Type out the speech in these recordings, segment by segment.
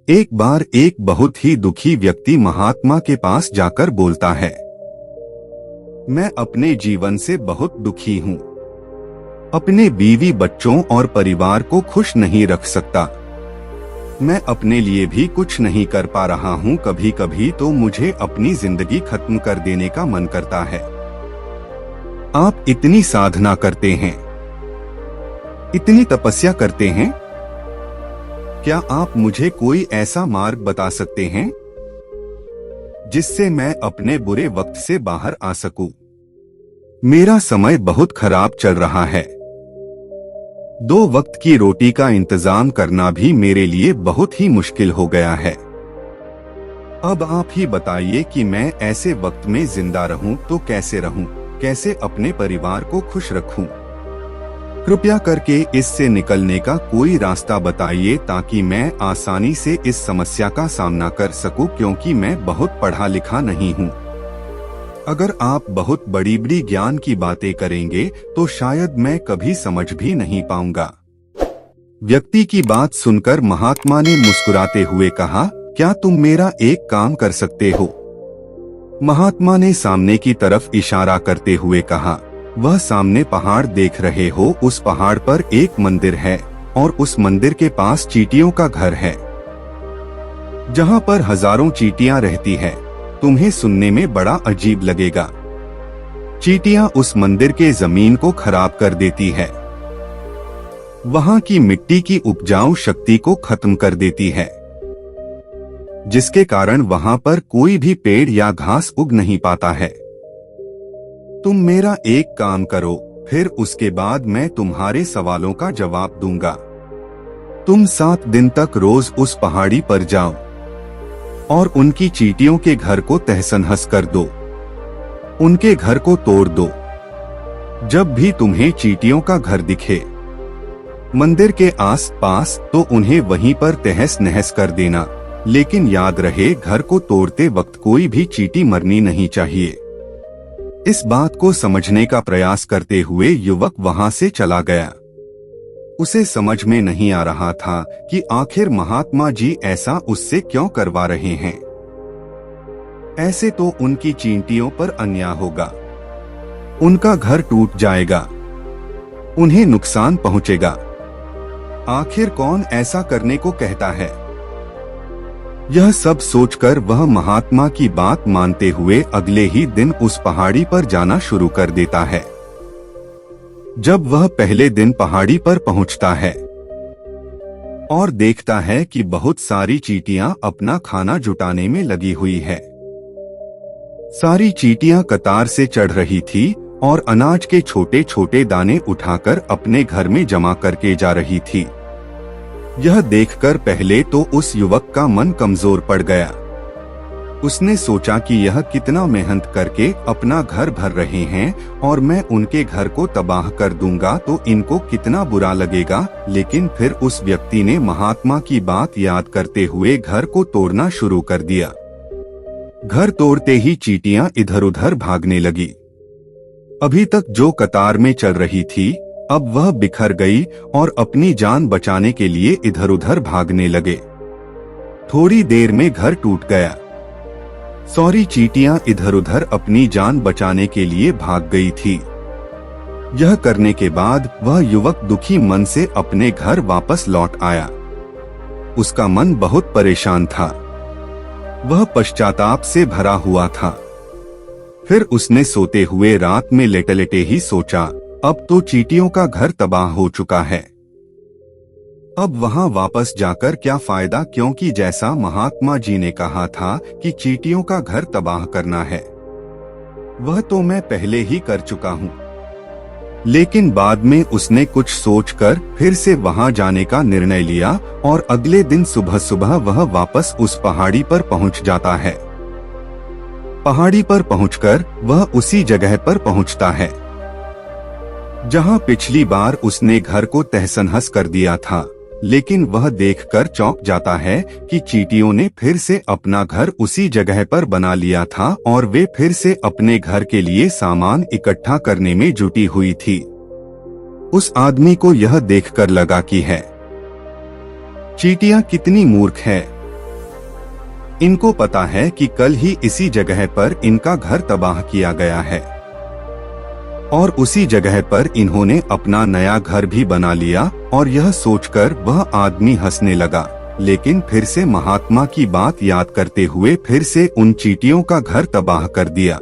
एक बार एक बहुत ही दुखी व्यक्ति महात्मा के पास जाकर बोलता है, मैं अपने जीवन से बहुत दुखी हूँ। अपने बीवी बच्चों और परिवार को खुश नहीं रख सकता। मैं अपने लिए भी कुछ नहीं कर पा रहा हूँ। कभी कभी तो मुझे अपनी जिंदगी खत्म कर देने का मन करता है। आप इतनी साधना करते हैं, इतनी तपस्या करते हैं, क्या आप मुझे कोई ऐसा मार्ग बता सकते हैं जिससे मैं अपने बुरे वक्त से बाहर आ सकूं? मेरा समय बहुत खराब चल रहा है। 2 वक्त की रोटी का इंतजाम करना भी मेरे लिए बहुत ही मुश्किल हो गया है। अब आप ही बताइए कि मैं ऐसे वक्त में जिंदा रहूं तो कैसे रहूं, कैसे अपने परिवार को खुश रखूं? कृपया करके इससे निकलने का कोई रास्ता बताइए ताकि मैं आसानी से इस समस्या का सामना कर सकूं, क्योंकि मैं बहुत पढ़ा लिखा नहीं हूं। अगर आप बहुत बड़ी बड़ी ज्ञान की बातें करेंगे तो शायद मैं कभी समझ भी नहीं पाऊंगा। व्यक्ति की बात सुनकर महात्मा ने मुस्कुराते हुए कहा, क्या तुम मेरा एक काम कर सकते हो? महात्मा ने सामने की तरफ इशारा करते हुए कहा, वह सामने पहाड़ देख रहे हो, उस पहाड़ पर एक मंदिर है और उस मंदिर के पास चींटियों का घर है, जहां पर हजारों चींटियां रहती है। तुम्हें सुनने में बड़ा अजीब लगेगा। चींटियां उस मंदिर के जमीन को खराब कर देती है, वहां की मिट्टी की उपजाऊ शक्ति को खत्म कर देती है, जिसके कारण वहां पर कोई भी पेड़ या घास उग नहीं पाता है। तुम मेरा एक काम करो, फिर उसके बाद मैं तुम्हारे सवालों का जवाब दूंगा। तुम 7 दिन तक रोज उस पहाड़ी पर जाओ और उनकी चींटियों के घर को तहस-नहस कर दो, उनके घर को तोड़ दो। जब भी तुम्हें चींटियों का घर दिखे मंदिर के आस-पास तो उन्हें वहीं पर तहस-नहस कर देना, लेकिन याद रहे घर को तोड़ते वक्त कोई भी चींटी मरनी नहीं चाहिए। इस बात को समझने का प्रयास करते हुए युवक वहां से चला गया। उसे समझ में नहीं आ रहा था कि आखिर महात्मा जी ऐसा उससे क्यों करवा रहे हैं। ऐसे तो उनकी चींटियों पर अन्याय होगा, उनका घर टूट जाएगा, उन्हें नुकसान पहुंचेगा। आखिर कौन ऐसा करने को कहता है? यह सब सोचकर वह महात्मा की बात मानते हुए अगले ही दिन उस पहाड़ी पर जाना शुरू कर देता है। जब वह पहले दिन पहाड़ी पर पहुंचता है और देखता है कि बहुत सारी चींटियां अपना खाना जुटाने में लगी हुई है। सारी चींटियां कतार से चढ़ रही थी और अनाज के छोटे छोटे दाने उठाकर अपने घर में जमा करके जा रही थी। यह देखकर पहले तो उस युवक का मन कमजोर पड़ गया। उसने सोचा कि यह कितना मेहनत करके अपना घर भर रहे हैं और मैं उनके घर को तबाह कर दूंगा तो इनको कितना बुरा लगेगा। लेकिन फिर उस व्यक्ति ने महात्मा की बात याद करते हुए घर को तोड़ना शुरू कर दिया। घर तोड़ते ही चींटियां इधर उधर भागने लगी। अभी तक जो कतार में चल रही थी, अब वह बिखर गई और अपनी जान बचाने के लिए इधर उधर भागने लगे। थोड़ी देर में घर टूट गया। सारी चींटियां इधर उधर अपनी जान बचाने के लिए भाग गई थी। यह करने के बाद वह युवक दुखी मन से अपने घर वापस लौट आया। उसका मन बहुत परेशान था, वह पश्चाताप से भरा हुआ था। फिर उसने सोते हुए रात में लेटे लेटे ही सोचा, अब तो चींटियों का घर तबाह हो चुका है, अब वहां वापस जाकर क्या फायदा, क्योंकि जैसा महात्मा जी ने कहा था कि चींटियों का घर तबाह करना है, वह तो मैं पहले ही कर चुका हूं। लेकिन बाद में उसने कुछ सोचकर फिर से वहां जाने का निर्णय लिया और अगले दिन सुबह सुबह वह वापस उस पहाड़ी पर पहुंच जाता है। पहाड़ी पर पहुंचकर वह उसी जगह पर पहुंचता है जहां पिछली बार उसने घर को तहस-नहस कर दिया था। लेकिन वह देखकर चौंक जाता है कि चींटियों ने फिर से अपना घर उसी जगह पर बना लिया था और वे फिर से अपने घर के लिए सामान इकट्ठा करने में जुटी हुई थी। उस आदमी को यह देखकर लगा कि है चींटियां कितनी मूर्ख है, इनको पता है कि कल ही इसी जगह पर इनका घर तबाह किया गया है और उसी जगह पर इन्होंने अपना नया घर भी बना लिया। और यह सोचकर वह आदमी हंसने लगा, लेकिन फिर से महात्मा की बात याद करते हुए फिर से उन चींटियों का घर तबाह कर दिया।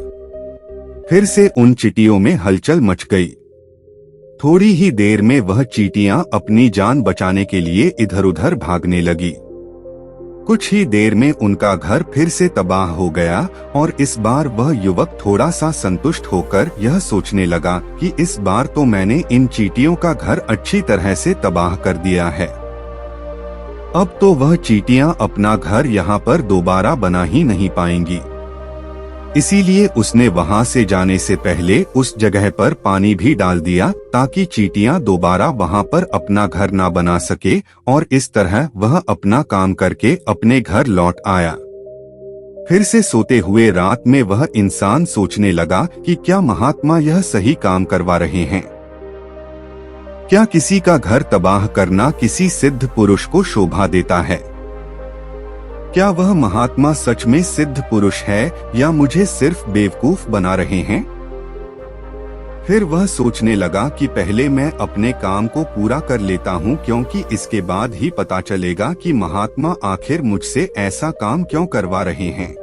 फिर से उन चींटियों में हलचल मच गई। थोड़ी ही देर में वह चींटियां अपनी जान बचाने के लिए इधर उधर भागने लगी। कुछ ही देर में उनका घर फिर से तबाह हो गया और इस बार वह युवक थोड़ा सा संतुष्ट होकर यह सोचने लगा कि इस बार तो मैंने इन चींटियों का घर अच्छी तरह से तबाह कर दिया है। अब तो वह चींटियां अपना घर यहाँ पर दोबारा बना ही नहीं पाएंगी। इसीलिए उसने वहां से जाने से पहले उस जगह पर पानी भी डाल दिया ताकि चींटियां दोबारा वहां पर अपना घर ना बना सके। और इस तरह वह अपना काम करके अपने घर लौट आया। फिर से सोते हुए रात में वह इंसान सोचने लगा कि क्या महात्मा यह सही काम करवा रहे हैं? क्या किसी का घर तबाह करना किसी सिद्ध पुरुष को शोभा देता है? क्या वह महात्मा सच में सिद्ध पुरुष है या मुझे सिर्फ बेवकूफ बना रहे हैं? फिर वह सोचने लगा कि पहले मैं अपने काम को पूरा कर लेता हूँ, क्योंकि इसके बाद ही पता चलेगा कि महात्मा आखिर मुझसे ऐसा काम क्यों करवा रहे हैं।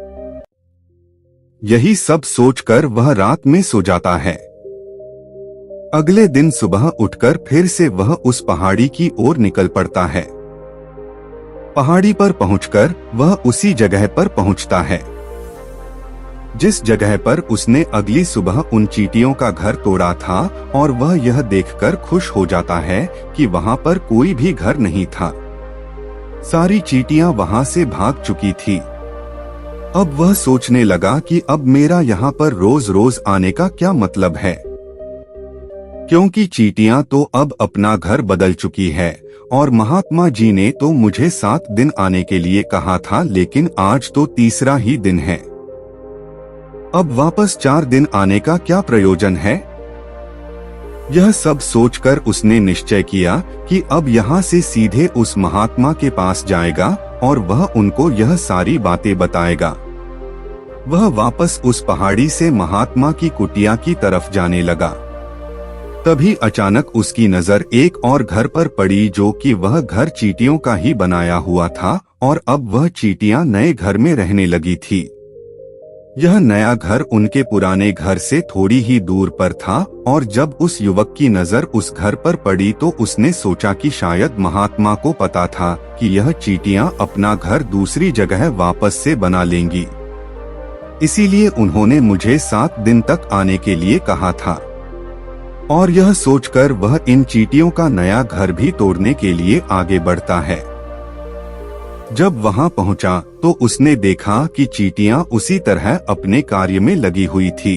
यही सब सोचकर वह रात में सो जाता है। अगले दिन सुबह उठकर फिर से वह उस पहाड़ी की ओर निकल पड़ता है। पहाड़ी पर पहुंचकर वह उसी जगह पर पहुंचता है जिस जगह पर उसने अगली सुबह उन चींटियों का घर तोड़ा था। और वह यह देखकर खुश हो जाता है कि वहां पर कोई भी घर नहीं था। सारी चींटियां वहां से भाग चुकी थी। अब वह सोचने लगा कि अब मेरा यहाँ पर रोज रोज आने का क्या मतलब है, क्योंकि चींटियां तो अब अपना घर बदल चुकी है और महात्मा जी ने तो मुझे 7 दिन आने के लिए कहा था, लेकिन आज तो तीसरा ही दिन है। अब वापस 4 दिन आने का क्या प्रयोजन है? यह सब सोचकर उसने निश्चय किया कि अब यहाँ से सीधे उस महात्मा के पास जाएगा और वह उनको यह सारी बातें बताएगा। वह वापस उस पहाड़ी से महात्मा की कुटिया की तरफ जाने लगा। तभी अचानक उसकी नजर एक और घर पर पड़ी, जो कि वह घर चींटियों का ही बनाया हुआ था और अब वह चींटियां नए घर में रहने लगी थी। यह नया घर उनके पुराने घर से थोड़ी ही दूर पर था और जब उस युवक की नजर उस घर पर पड़ी तो उसने सोचा कि शायद महात्मा को पता था कि यह चींटियां अपना घर दूसरी जगह वापस से बना लेंगी, इसीलिए उन्होंने मुझे 7 दिन तक आने के लिए कहा था। और यह सोचकर वह इन चींटियों का नया घर भी तोड़ने के लिए आगे बढ़ता है। जब वहां पहुंचा तो उसने देखा कि चींटियां उसी तरह अपने कार्य में लगी हुई थी।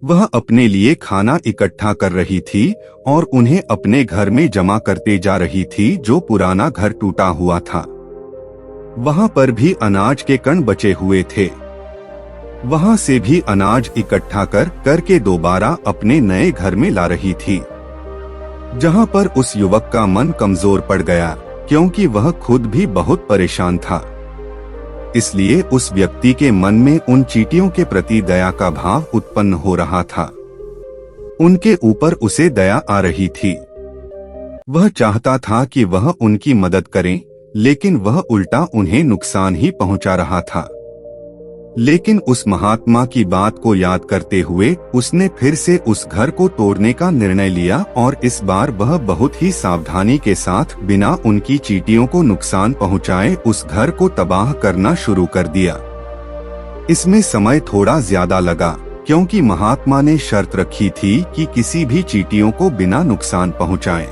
वह अपने लिए खाना इकट्ठा कर रही थी और उन्हें अपने घर में जमा करते जा रही थी, जो पुराना घर टूटा हुआ था। वहां पर भी अनाज के कण बचे हुए थे। वहां से भी अनाज इकट्ठा करके दोबारा अपने नए घर में ला रही थी, जहां पर उस युवक का मन कमजोर पड़ गया, क्योंकि वह खुद भी बहुत परेशान था। इसलिए उस व्यक्ति के मन में उन चींटियों के प्रति दया का भाव उत्पन्न हो रहा था। उनके ऊपर उसे दया आ रही थी। वह चाहता था कि वह उनकी मदद करे, लेकिन वह उल्टा उन्हें नुकसान ही पहुंचा रहा था। लेकिन उस महात्मा की बात को याद करते हुए उसने फिर से उस घर को तोड़ने का निर्णय लिया और इस बार वह बहुत ही सावधानी के साथ बिना उनकी चींटियों को नुकसान पहुंचाए उस घर को तबाह करना शुरू कर दिया। इसमें समय थोड़ा ज्यादा लगा, क्योंकि महात्मा ने शर्त रखी थी कि किसी भी चींटियों को बिना नुकसान पहुंचाए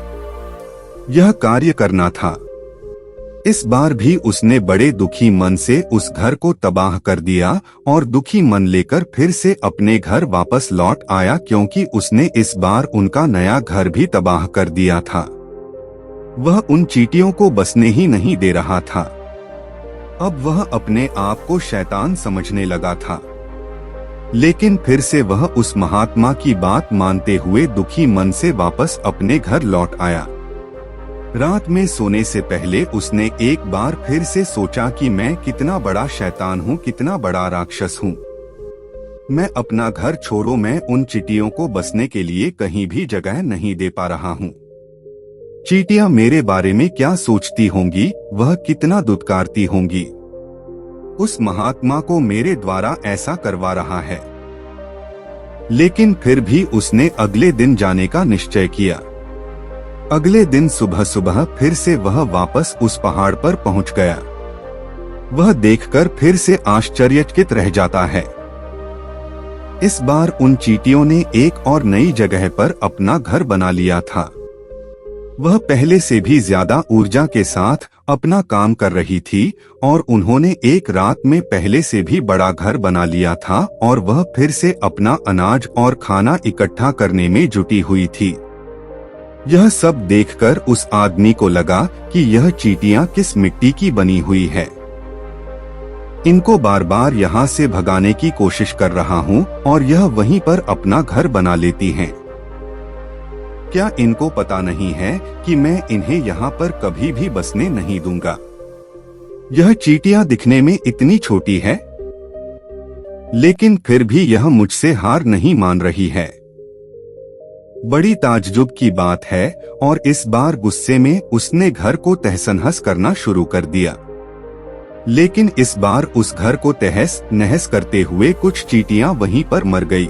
यह कार्य करना था। इस बार भी उसने बड़े दुखी मन से उस घर को तबाह कर दिया और दुखी मन लेकर फिर से अपने घर वापस लौट आया, क्योंकि उसने इस बार उनका नया घर भी तबाह कर दिया था। वह उन चींटियों को बसने ही नहीं दे रहा था। अब वह अपने आप को शैतान समझने लगा था। लेकिन फिर से वह उस महात्मा की बात मानते हुए दुखी मन से वापस अपने घर लौट आया। रात में सोने से पहले उसने एक बार फिर से सोचा कि मैं कितना बड़ा शैतान हूँ, कितना बड़ा राक्षस हूँ। मैं अपना घर छोड़ो, मैं उन चींटियों को बसने के लिए कहीं भी जगह नहीं दे पा रहा हूँ। चींटियां मेरे बारे में क्या सोचती होंगी, वह कितना दुत्कारती होंगी। उस महात्मा को मेरे द्वारा ऐसा करवा रहा है। लेकिन फिर भी उसने अगले दिन जाने का निश्चय किया। अगले दिन सुबह सुबह फिर से वह वापस उस पहाड़ पर पहुंच गया। वह देखकर फिर से आश्चर्यचकित रह जाता है। इस बार उन चींटियों ने एक और नई जगह पर अपना घर बना लिया था। वह पहले से भी ज्यादा ऊर्जा के साथ अपना काम कर रही थी और उन्होंने एक रात में पहले से भी बड़ा घर बना लिया था और वह फिर से अपना अनाज और खाना इकट्ठा करने में जुटी हुई थी। यह सब देखकर उस आदमी को लगा कि यह चींटियां किस मिट्टी की बनी हुई है। इनको बार बार यहाँ से भगाने की कोशिश कर रहा हूँ और यह वहीं पर अपना घर बना लेती हैं। क्या इनको पता नहीं है कि मैं इन्हें यहाँ पर कभी भी बसने नहीं दूंगा। यह चींटियां दिखने में इतनी छोटी है, लेकिन फिर भी यह मुझसे हार नहीं मान रही है। बड़ी ताज्जुब की बात है और इस बार गुस्से में उसने घर को तहस-नहस करना शुरू कर दिया। लेकिन इस बार उस घर को तहस नहस करते हुए कुछ चींटियां वहीं पर मर गई।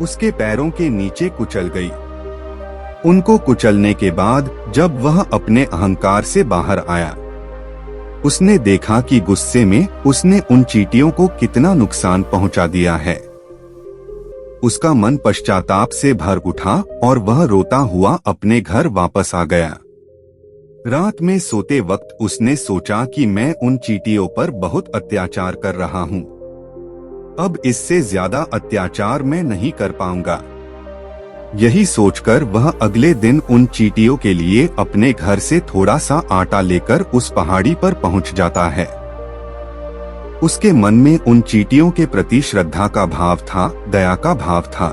उसके पैरों के नीचे कुचल गई। उनको कुचलने के बाद जब वह अपने अहंकार से बाहर आया, उसने देखा कि गुस्से में उसने उन चींटियों को कितना नुकसान पहुंचा दिया है। उसका मन पश्चाताप से भर उठा और वह रोता हुआ अपने घर वापस आ गया। रात में सोते वक्त उसने सोचा कि मैं उन चींटियों पर बहुत अत्याचार कर रहा हूँ। अब इससे ज्यादा अत्याचार मैं नहीं कर पाऊंगा। यही सोचकर वह अगले दिन उन चींटियों के लिए अपने घर से थोड़ा सा आटा लेकर उस पहाड़ी पर पहुंच जाता है। उसके मन में उन चींटियों के प्रति श्रद्धा का भाव था, दया का भाव था।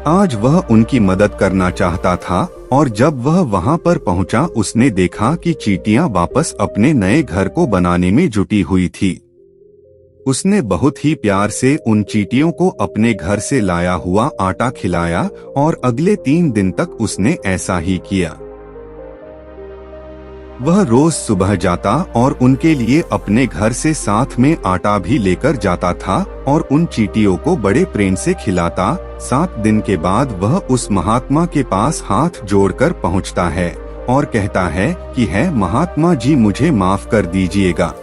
आज वह उनकी मदद करना चाहता था और जब वह वहां पर पहुंचा, उसने देखा कि चींटियां वापस अपने नए घर को बनाने में जुटी हुई थी। उसने बहुत ही प्यार से उन चींटियों को अपने घर से लाया हुआ आटा खिलाया और अगले 3 दिन तक उसने ऐसा ही किया। वह रोज सुबह जाता और उनके लिए अपने घर से साथ में आटा भी लेकर जाता था और उन चींटियों को बड़े प्रेम से खिलाता। 7 दिन के बाद वह उस महात्मा के पास हाथ जोड़कर पहुंचता है और कहता है कि है महात्मा जी, मुझे माफ कर दीजिएगा।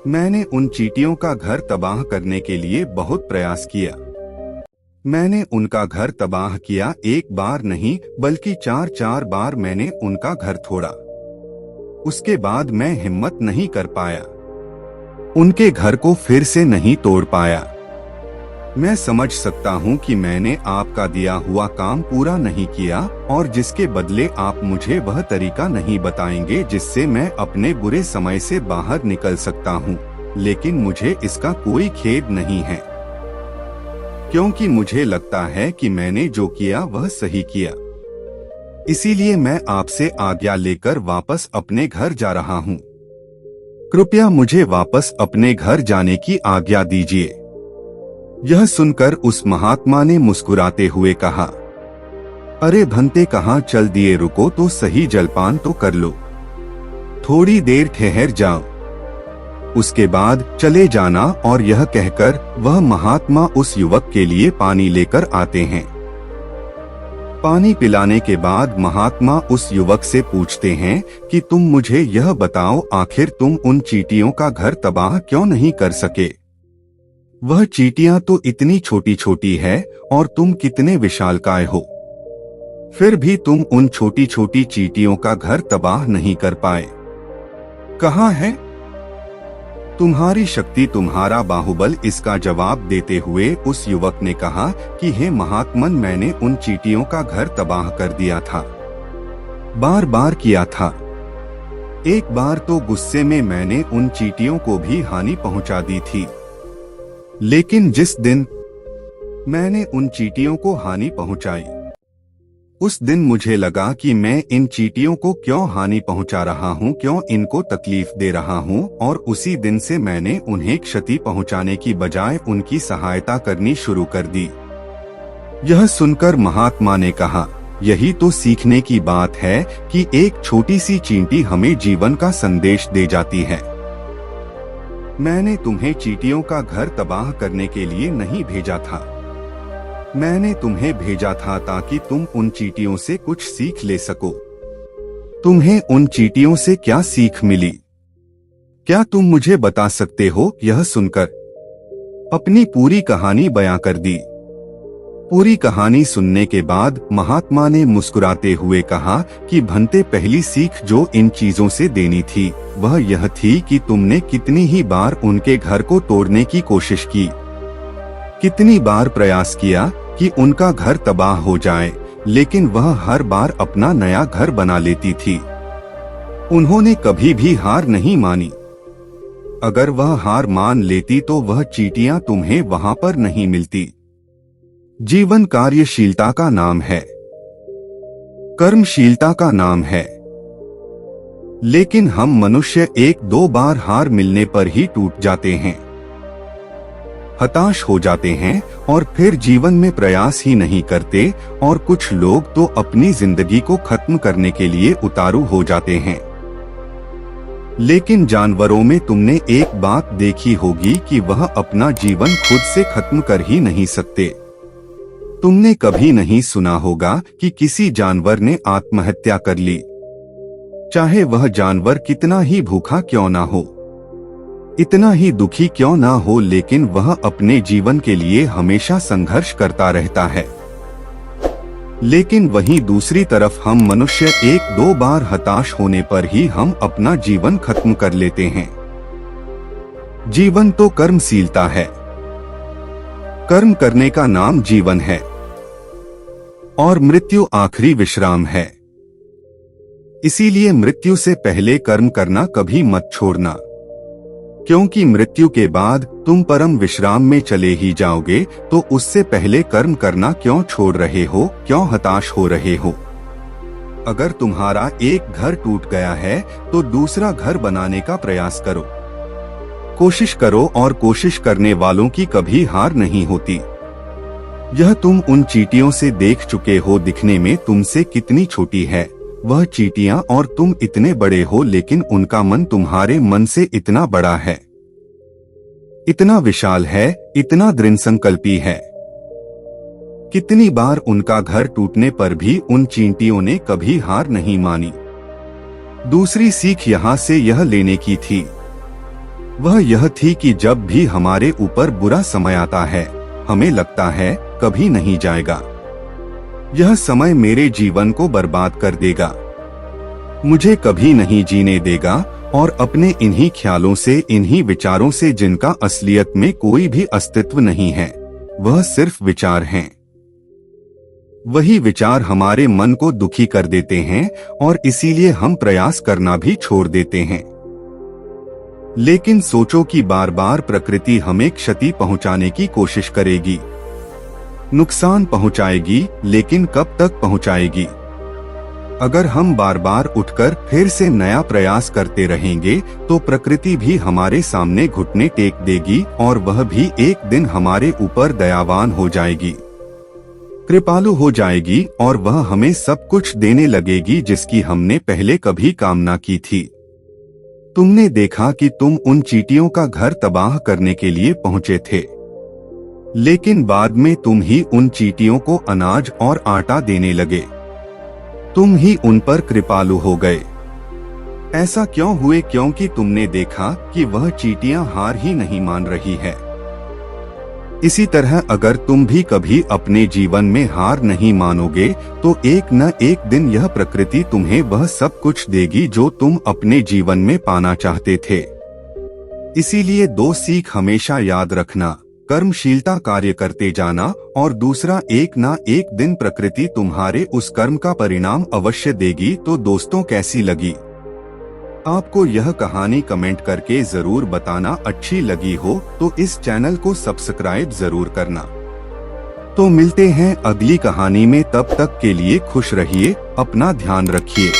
मैंने उन चींटियों का घर तबाह करने के लिए बहुत प्रयास किया। मैंने उनका घर तबाह किया, एक बार नहीं बल्कि 4 बार मैंने उनका घर तोड़ा। उसके बाद मैं हिम्मत नहीं कर पाया, उनके घर को फिर से नहीं तोड़ पाया। मैं समझ सकता हूँ कि मैंने आपका दिया हुआ काम पूरा नहीं किया और जिसके बदले आप मुझे वह तरीका नहीं बताएंगे जिससे मैं अपने बुरे समय से बाहर निकल सकता हूँ। लेकिन मुझे इसका कोई खेद नहीं है, क्योंकि मुझे लगता है कि मैंने जो किया वह सही किया। इसीलिए मैं आपसे आज्ञा लेकर वापस अपने घर जा रहा हूँ। कृपया मुझे वापस अपने घर जाने की आज्ञा दीजिए। यह सुनकर उस महात्मा ने मुस्कुराते हुए कहा, अरे भंते, कहाँ चल दिए, रुको तो सही, जलपान तो कर लो, थोड़ी देर ठहर जाओ, उसके बाद चले जाना। और यह कहकर वह महात्मा उस युवक के लिए पानी लेकर आते हैं। पानी पिलाने के बाद महात्मा उस युवक से पूछते हैं कि तुम मुझे यह बताओ, आखिर तुम उन चींटियों का घर तबाह क्यों नहीं कर सके? वह चींटियां तो इतनी छोटी छोटी है और तुम कितने विशालकाय हो, फिर भी तुम उन छोटी छोटी चींटियों का घर तबाह नहीं कर पाए। कहाँ है तुम्हारी शक्ति, तुम्हारा बाहुबल? इसका जवाब देते हुए उस युवक ने कहा कि हे महात्मन, मैंने उन चींटियों का घर तबाह कर दिया था, बार बार किया था। एक बार तो गुस्से में मैंने उन चींटियों को भी हानि पहुंचा दी थी, लेकिन जिस दिन मैंने उन चींटियों को हानि पहुंचाई, उस दिन मुझे लगा कि मैं इन चींटियों को क्यों हानि पहुंचा रहा हूं, क्यों इनको तकलीफ दे रहा हूं, और उसी दिन से मैंने उन्हें क्षति पहुंचाने की बजाय उनकी सहायता करनी शुरू कर दी। यह सुनकर महात्मा ने कहा, यही तो सीखने की बात है कि एक छोटी सी चींटी हमें जीवन का संदेश दे जाती है। मैंने तुम्हें चींटियों का घर तबाह करने के लिए नहीं भेजा था। मैंने तुम्हें भेजा था ताकि तुम उन चींटियों से कुछ सीख ले सको। तुम्हें उन चींटियों से क्या सीख मिली? क्या तुम मुझे बता सकते हो? यह सुनकर अपनी पूरी कहानी बयां कर दी। पूरी कहानी सुनने के बाद महात्मा ने मुस्कुराते हुए कहा कि भंते, पहली सीख जो इन चीजों से देनी थी वह यह थी कि तुमने कितनी ही बार उनके घर को तोड़ने की कोशिश की, कितनी बार प्रयास किया कि उनका घर तबाह हो जाए, लेकिन वह हर बार अपना नया घर बना लेती थी। उन्होंने कभी भी हार नहीं मानी। अगर वह हार मान लेती तो वह चींटियां तुम्हें वहां पर नहीं मिलती। जीवन कार्यशीलता का नाम है, कर्मशीलता का नाम है। लेकिन हम मनुष्य एक दो बार हार मिलने पर ही टूट जाते हैं, हताश हो जाते हैं और फिर जीवन में प्रयास ही नहीं करते, और कुछ लोग तो अपनी जिंदगी को खत्म करने के लिए उतारू हो जाते हैं। लेकिन जानवरों में तुमने एक बात देखी होगी कि वह अपना जीवन खुद से खत्म कर ही नहीं सकते। तुमने कभी नहीं सुना होगा कि किसी जानवर ने आत्महत्या कर ली, चाहे वह जानवर कितना ही भूखा क्यों ना हो, इतना ही दुखी क्यों ना हो, लेकिन वह अपने जीवन के लिए हमेशा संघर्ष करता रहता है। लेकिन वहीं दूसरी तरफ हम मनुष्य एक दो बार हताश होने पर ही हम अपना जीवन खत्म कर लेते हैं। जीवन तो कर्मशीलता है, कर्म करने का नाम जीवन है, और मृत्यु आखिरी विश्राम है। इसीलिए मृत्यु से पहले कर्म करना कभी मत छोड़ना, क्योंकि मृत्यु के बाद तुम परम विश्राम में चले ही जाओगे, तो उससे पहले कर्म करना क्यों छोड़ रहे हो, क्यों हताश हो रहे हो? अगर तुम्हारा एक घर टूट गया है तो दूसरा घर बनाने का प्रयास करो, कोशिश करो, और कोशिश करने वालों की कभी हार नहीं होती। यह तुम उन चींटियों से देख चुके हो, दिखने में तुमसे कितनी छोटी है वह चींटियां, और तुम इतने बड़े हो, लेकिन उनका मन तुम्हारे मन से इतना बड़ा है, इतना विशाल है, इतना दृढ़ संकल्पी है। कितनी बार उनका घर टूटने पर भी उन चींटियों ने कभी हार नहीं मानी। दूसरी सीख यहाँ से यह लेने की थी, वह यह थी कि जब भी हमारे ऊपर बुरा समय आता है, हमें लगता है कभी नहीं जाएगा, यह समय मेरे जीवन को बर्बाद कर देगा, मुझे कभी नहीं जीने देगा, और अपने इन्हीं ख्यालों से, इन्हीं विचारों से, जिनका असलियत में कोई भी अस्तित्व नहीं है, वह सिर्फ विचार हैं। वही विचार हमारे मन को दुखी कर देते हैं, और इसीलिए हम प्रयास करना भी छोड़ देते हैं। लेकिन सोचो कि बार बार प्रकृति हमें क्षति पहुंचाने की कोशिश करेगी, नुकसान पहुंचाएगी, लेकिन कब तक पहुंचाएगी? अगर हम बार बार उठकर फिर से नया प्रयास करते रहेंगे तो प्रकृति भी हमारे सामने घुटने टेक देगी, और वह भी एक दिन हमारे ऊपर दयावान हो जाएगी, कृपालु हो जाएगी, और वह हमें सब कुछ देने लगेगी जिसकी हमने पहले कभी कामना की थी। तुमने देखा कि तुम उन चींटियों का घर तबाह करने के लिए पहुंचे थे, लेकिन बाद में तुम ही उन चींटियों को अनाज और आटा देने लगे, तुम ही उन पर कृपालु हो गए। ऐसा क्यों हुए? क्योंकि तुमने देखा कि वह चींटियां हार ही नहीं मान रही है। इसी तरह अगर तुम भी कभी अपने जीवन में हार नहीं मानोगे तो एक न एक दिन यह प्रकृति तुम्हें वह सब कुछ देगी जो तुम अपने जीवन में पाना चाहते थे। इसीलिए दो सीख हमेशा याद रखना, कर्मशीलता कार्य करते जाना, और दूसरा एक ना एक दिन प्रकृति तुम्हारे उस कर्म का परिणाम अवश्य देगी। तो दोस्तों, कैसी लगी आपको यह कहानी? कमेंट करके जरूर बताना। अच्छी लगी हो तो इस चैनल को सब्सक्राइब जरूर करना। तो मिलते हैं अगली कहानी में, तब तक के लिए खुश रहिए, अपना ध्यान रखिए।